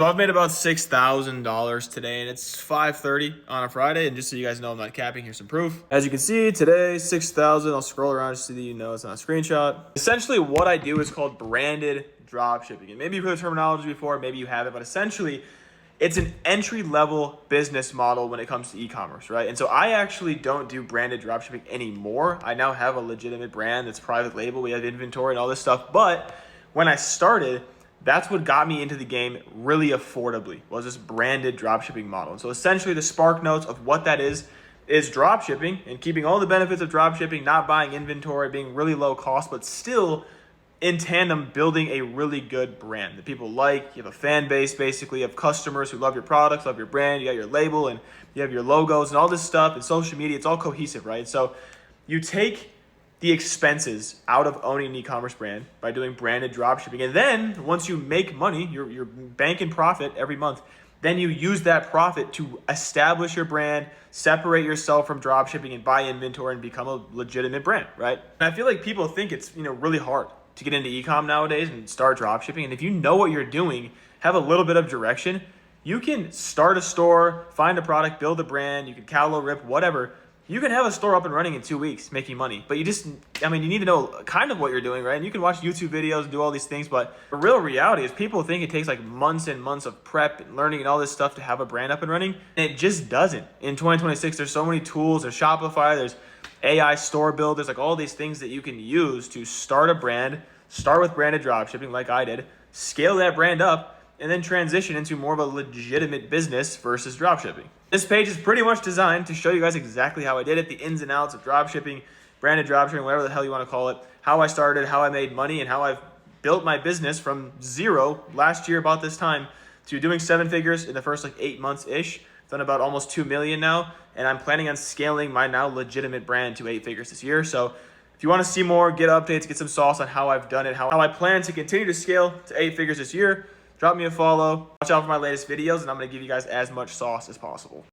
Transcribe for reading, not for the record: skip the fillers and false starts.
So I've made about $6,000 today, and it's 5:30 on a Friday. And just so you guys know, I'm not capping. Here's some proof. As you can see, today 6,000. I'll scroll around just so that you know it's not a screenshot. Essentially, what I do is called branded drop shipping. And maybe you've heard the terminology before, maybe you haven't, but essentially, it's an entry-level business model when it comes to e-commerce, right? And so I actually don't do branded dropshipping anymore. I now have a legitimate brand that's private label. We have inventory and all this stuff. But when I started, that's what got me into the game really affordably, was this branded dropshipping model. And so essentially the spark notes of what that is dropshipping and keeping all the benefits of dropshipping, not buying inventory, being really low cost, but still in tandem building a really good brand that people like. You have a fan base, basically, of customers who love your products, love your brand. You got your label and you have your logos and all this stuff, and social media. It's all cohesive, right? So you take the expenses out of owning an e-commerce brand by doing branded dropshipping. And then once you make money, you're banking profit every month, then you use that profit to establish your brand, separate yourself from dropshipping, and buy inventory and become a legitimate brand, right? And I feel like people think it's really hard to get into e-com nowadays and start dropshipping. And if you know what you're doing, have a little bit of direction, you can start a store, find a product, build a brand, you can calo rip, whatever. You can have a store up and running in 2 weeks making money, but you need to know kind of what you're doing, right? And you can watch YouTube videos and do all these things, but the real reality is people think it takes like months and months of prep and learning and all this stuff to have a brand up and running, and it just doesn't. In 2026, there's so many tools. There's Shopify, there's AI store build, there's like all these things that you can use to start a brand, start with branded dropshipping like I did, scale that brand up, and then transition into more of a legitimate business versus dropshipping. This page is pretty much designed to show you guys exactly how I did it, the ins and outs of dropshipping, branded dropshipping, whatever the hell you want to call it, how I started, how I made money, and how I've built my business from zero last year about this time to doing 7 figures in the first like 8 months-ish. Done about almost 2 million now, and I'm planning on scaling my now legitimate brand to 8 figures this year. So if you want to see more, get updates, get some sauce on how I've done it, how I plan to continue to scale to 8 figures this year, drop me a follow, watch out for my latest videos, and I'm going to give you guys as much sauce as possible.